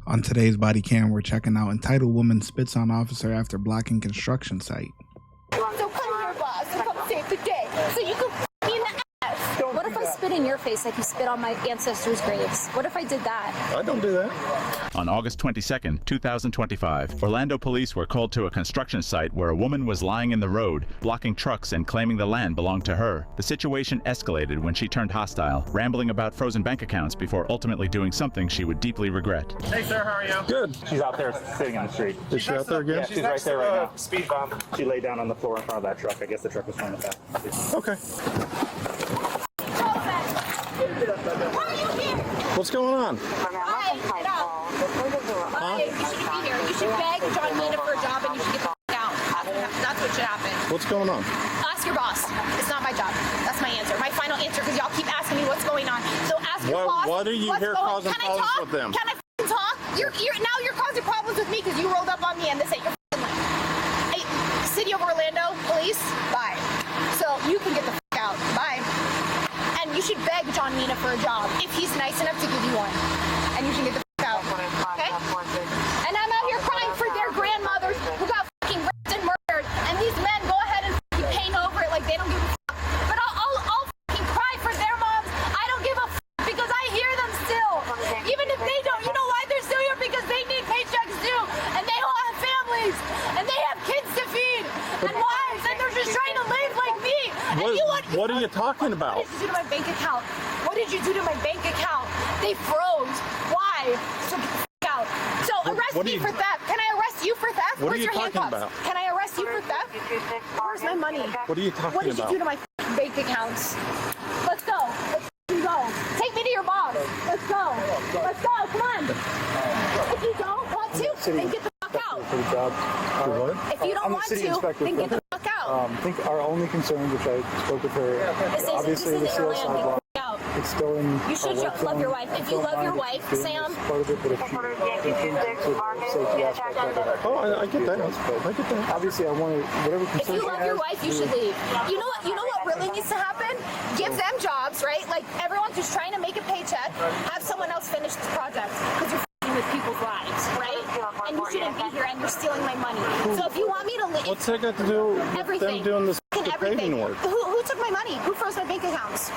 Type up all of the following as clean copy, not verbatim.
On today's body cam, we're checking out entitled woman spits on officer after blocking construction site. So come here, boss, and come save the day. So you can me in the ass. What if I spit in your face like you spit on my ancestors' graves? What if I did that? I don't do that. On August 22nd, 2025, Orlando police were called to a construction site where a woman was lying in the road, blocking trucks and claiming the land belonged to her. The situation escalated when she turned hostile, rambling about frozen bank accounts before ultimately doing something she would deeply regret. Hey sir, how are you? Good. She's out there sitting on the street. Is she out there again? Yeah, she's right there right now. Speed bump. She laid down on the floor in front of that truck. I guess the truck was trying to pass. Okay. Why are you here? What's going on? Hi, get out. Hi, you shouldn't be here. You should beg John Mina for a job and you should get the out. That's what should happen. What's going on? Ask your boss. It's not my job. That's my answer. My final answer, because y'all keep asking me what's going on. So ask your boss. What are you here causing problems with them? Can I talk? Now you're causing problems with me because you rolled up on me and this ain't your land. Hey, City of Orlando Police, bye. So you can get the out. Bye. And you should beg John Mina for a job if he's nice enough to give you one. And you should get the out. Okay? And I'm out here crying for their grandmothers who got fucking raped and murdered. And these men go ahead and fucking paint over it like they don't give a fuck. But I'll fucking cry for their moms. I don't give a fuck because I hear them still. Even if they don't, you know why they're still here? Because they need paychecks too. And they all have families. And they have kids to feed. And wives. And they're just trying to live like me. What are you talking about? What did you do to my bank account? What did you do to my bank account? They froze. Why? So get the out. So arrest me for theft. Can I arrest you for theft? What are Where's you your talking handcuffs? about? Can I arrest you for theft? Where's my money? What are you talking about? What did you do to my bank accounts? Let's go. Let's go. Take me to your mom. Let's go. Let's go. Come on. If you don't want to, then get the fuck out. For the job. If you don't want to, then get the fuck out. I think our only concern, which I spoke with her, obviously the CL sidewalk, it's still in. You should love your wife. If you love your wife, Sam. Part of it, but if she safety aspect of it. Oh, I get that. I get that. Obviously, I want to, whatever concern If you love your wife, you should leave. You know what really needs to happen? Give them jobs, right? Like everyone's just trying to make a paycheck. Have someone else finish this project because you're f***ing with people's lives, right? And you shouldn't be here and you're stealing my money. So if you want me to leave, What's that got to do with everything. them doing this Everything. paving work? Who took my money? Who froze my bank accounts?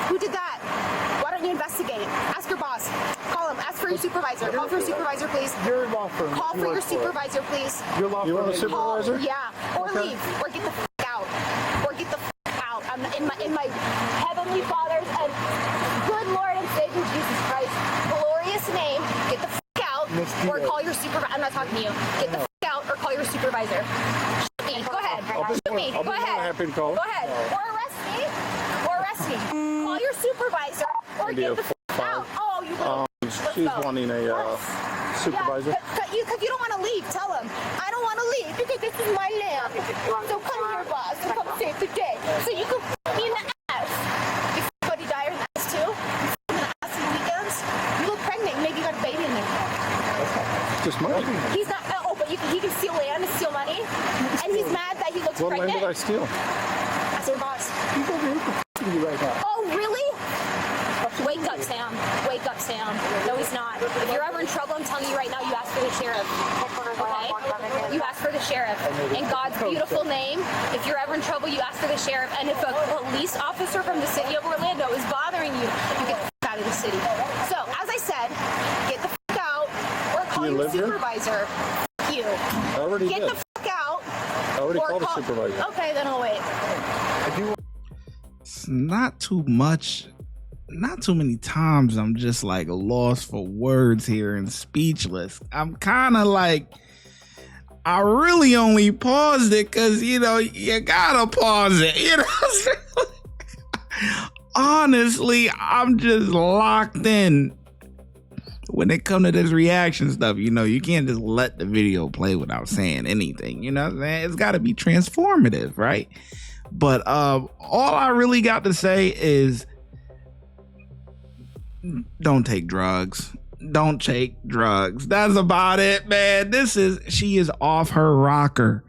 Who did that? Why don't you investigate? Ask your boss. Call him. Ask for your supervisor. Call for your supervisor, please. Your law firm. Call for your supervisor, please. Your law firm. You want a supervisor? Yeah. Or leave. Or get the f*** out. Or get the f*** out. I'm in my heavenly Father's and good Lord and Savior Jesus Christ glorious name. Get the f*** out. Or call your supervisor. I'm not talking to you. Get the f*** out or call your supervisor. Shoot me. Go ahead. Shoot me. Go ahead. Happy to call. Go ahead. Or arrest me. Or arrest me. Call your supervisor or get the f*** out. Oh, you little She's wanting a supervisor. Because you don't want to leave. Tell him. I don't want to leave because this is my land. So come here, boss, and come save the day. So you can f*** me in the ass. You f***buddy Dyer in the ass too? You f*** in the ass on the weekends? You look pregnant. Maybe you got a baby in there. Just money. He's not. But he can steal land and steal money. And he's mad that he looks What pregnant. land did I steal? Ask your boss. He's over here f***ing you right now. Oh, really? Wake up, Sam. Wake up, Sam. No, he's not. If you're ever in trouble, I'm telling you right now, you ask for the sheriff. Okay? You ask for the sheriff. In God's beautiful name, if you're ever in trouble, you ask for the sheriff. And if a police officer from the city of Orlando is bothering you, you get the f*** out of the city. So, as I said, get the f*** out or call your supervisor. F*** you. I already Get did. the f*** out. I already called a supervisor. Okay, then I'll wait. It's not too much. Not too many times I'm just like lost for words here and speechless. I'm kind of like, I really only paused it because, you gotta pause it. Honestly, I'm just locked in when it comes to this reaction stuff. You can't just let the video play without saying anything. You know what I'm saying? It's got to be transformative, right? But all I really got to say is, don't take drugs. Don't take drugs. That's about it, man. She is off her rocker.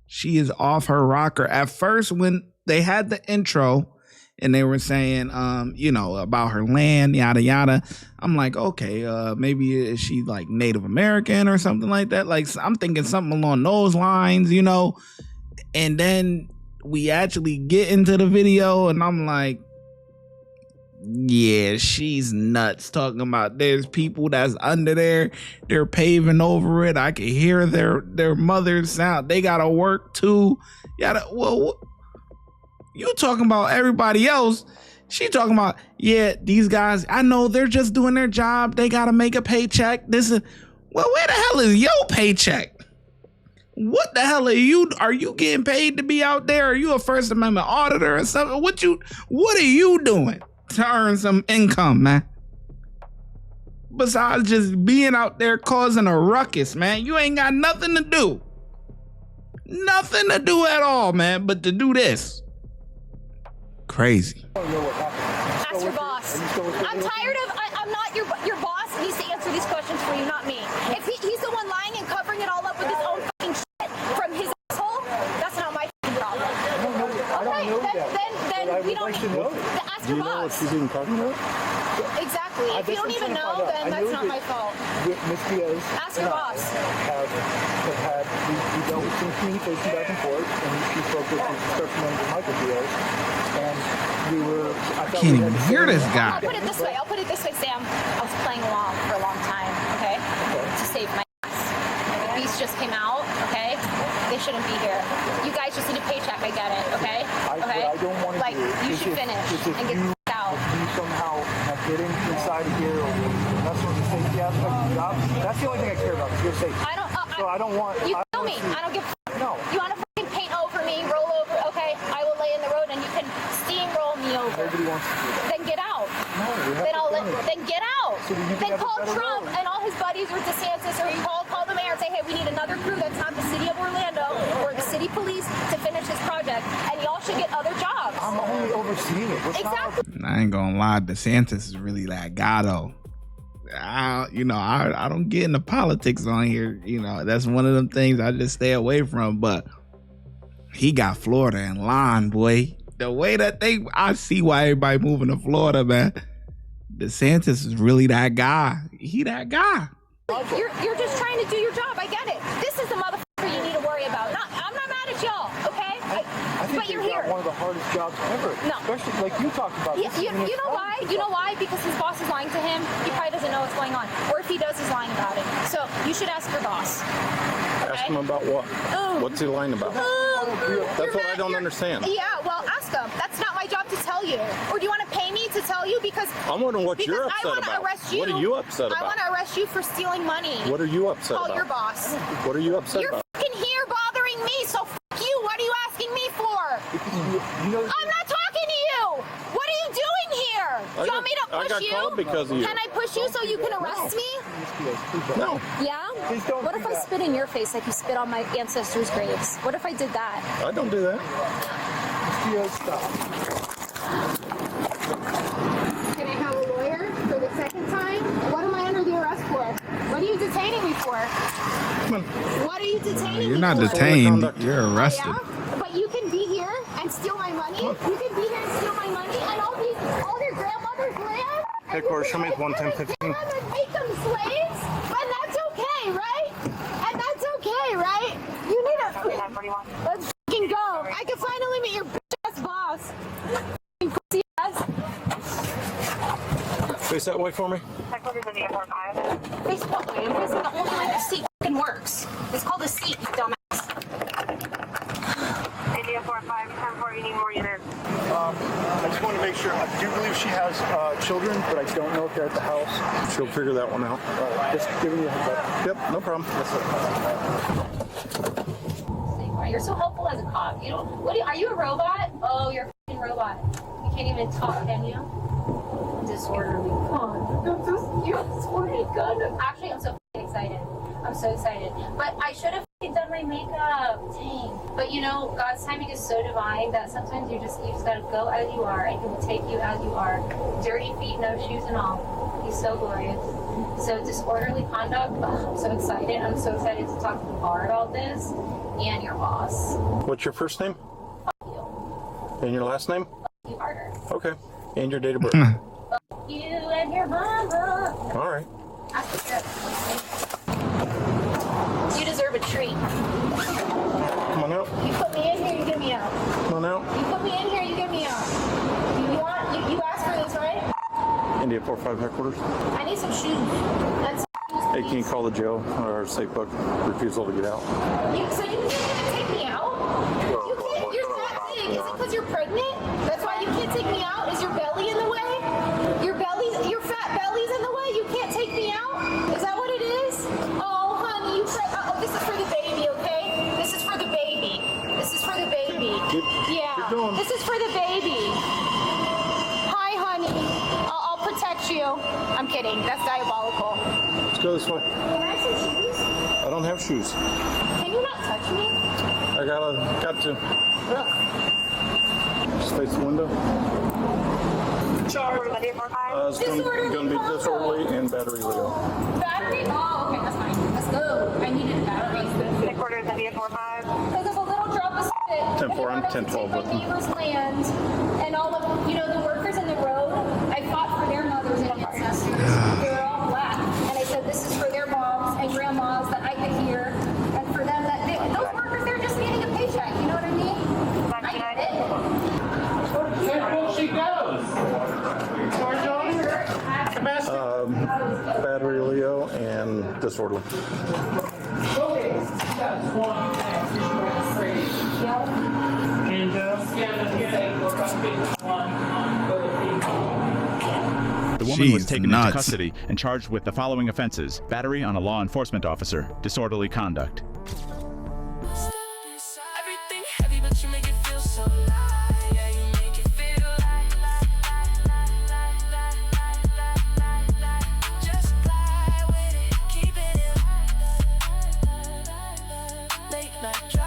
She is off her rocker. At first, when they had the intro and they were saying, you know, about her land, yada yada. I'm like, okay, maybe is she like Native American or something like that? Like, I'm thinking something along those lines, you know. And then we actually get into the video, and I'm like, yeah, she's nuts, talking about there's people that's under there, they're paving over it. I can hear their mother's sound. They gotta work too. Well, you talking about everybody else. She talking about, yeah, these guys, I know they're just doing their job. They gotta make a paycheck. This is, well, where the hell is your paycheck? What the hell are you getting paid to be out there? Are you a First Amendment auditor or something? What are you doing to earn some income, man? Besides just being out there causing a ruckus, man. You ain't got nothing to do. Nothing to do at all, man, but to do this. Crazy. Ask your boss. I'm tired of, I'm not your boss needs to answer these questions for you, not me. If he's the one lying and covering it all up with his own fucking shit from his asshole, that's not my fucking problem. Then we don't, ask your boss. Do you know what she's even talking about? Exactly. If you don't even know, then that's not my fault. Miss Diaz. Ask your boss. We dealt with some communication back and forth, and she spoke with the construction manager, Michael Diaz, and I can't even hear this guy. I'll put it this way, Sam. I was playing along for a long time, okay? To save my ass. The beast just came out, okay? They shouldn't be here. You guys just need a paycheck, I get it, okay? I don't want to like, you should finish and get the out. You somehow have getting inside of here or that's what the safety aspect of the job. That's the only thing I care about, is your safety. I don't want... You tell me. I don't give a No. You want to fucking paint over me, roll over, okay? I will lay in the road and you can steamroll me over. Nobody wants to do that. Then get out. No, we have Then get out. So then call Trump and all his buddies or DeSantis, or you call the mayor and say, hey, we need another crew that's not the city of Orlando or the city police to finish this project, and y'all should get other jobs. I'm only overseeing it. Exactly. I ain't gonna lie, DeSantis is really that guy though. I don't get into politics on here. You know, that's one of them things I just stay away from. But he got Florida in line, boy. The way that I see why everybody moving to Florida, man. DeSantis is really that guy. He that guy. You're just trying to do your job. I get it. This is the motherfucker you need to worry about. I'm not mad at y'all, okay? I think but you're got here. One of the hardest jobs ever. No. Especially like you talked about. You know why? You know why? Because his boss is lying to him. He probably doesn't know what's going on. Or if he does, he's lying about it. So you should ask your boss. Okay? Ask him about what? What's he lying about? That's what I don't understand. Yeah, well, ask him. That's not my job to tell you. Or do you want to pay me to tell you? Because I'm wondering what you're upset about. Arrest you. What are you upset about? I want to arrest you for stealing money. What are you upset about? Call your boss. What are you upset about? You're fucking here bothering me, so fuck you. What are you asking me for? I'm not talking to you. What are you doing here? Do you want me to push you? I got called because of you. Can I push you so you can arrest me? No. Yeah? What if I spit in your face like you spit on my ancestors' graves? What if I did that? I don't do that. Stop. Can I have a lawyer for the second time? What am I under the arrest for? What are you detaining me for? What are you detaining me for? You're not detained. You're arrested. Yeah? But you can be here and steal my money. You can be here and steal my money and all their grandmother's land. Hey, Cora, show me 11015. Make them slaves, and that's okay, right? And that's okay, right? You need to. Let's fucking go. I can finally meet your bitch-ass boss. Pussy ass. Face that way for me. Face what way? I'm facing the only way the seat fucking works. It's called a seat, you dumbass. India 45-10-4, you need more units. I just want to make sure. I do believe she has children, but I don't know if they're at the house. She'll figure that one out. Just giving you a heads up. Yep, no problem. You're so helpful as a cop. You don't. Are you a robot? Oh, you're a fucking robot. You can't even talk, can you? Disorderly conduct. You're disorderly conduct. Actually, I'm so fucking excited. I'm so excited. But I should have done my makeup. Dang. But you know, God's timing is so divine that sometimes you just gotta go as you are, and He will take you as you are. Dirty feet, no shoes and all. He's so glorious. So disorderly conduct. Oh, I'm so excited. I'm so excited to talk to the bar about this and your boss. What's your first name? Fuck you. And your last name? Fuck you harder. Okay. And your date of birth. You and your mama. All right. You deserve a treat. Come on out. You put me in here, you get me out. Come on out. You put me in here, you get me out. You asked for this, right? India 45 headquarters. I need some shoes. That's Hey, can you call the jail or safe book refusal to get out? So you can't take me out? You can't, you're that big. Is it because you're pregnant? That's why you can't take me out? Is your belly in the way? Your fat belly's in the way? You can't take me out? Is that what it is? Oh, honey, this is for the baby, okay? This is for the baby. This is for the baby. Keep going. This is for the baby. Hi, honey. I'll protect you. I'm kidding. That's diabolical. Let's go this way. Can I have some shoes? I don't have shoes. Can you not touch me? I got to. Look. Just face the window. Charge. It's going to be disorderly and battery Leo. Battery? Oh, okay, that's fine. Let's go. I needed batteries. Headquarters India 45. Because of a little drop of spit. 10-4, I'm 10-12 with my them. neighbor's land and all of, the workers in the road, I fought for their mothers and ancestors. They were all black. And I said, this is for their moms and grandmas that I could hear. And for them, those workers, they're just getting a paycheck. You know what I mean? I get it. There she goes. Battery Leo and disorderly. The woman was She's taken nuts. into custody and charged with the following offenses: battery on a law enforcement officer, disorderly conduct. Everything heavy, but you make it feel so light. Yeah, you make it feel just fly with it, keep it late night.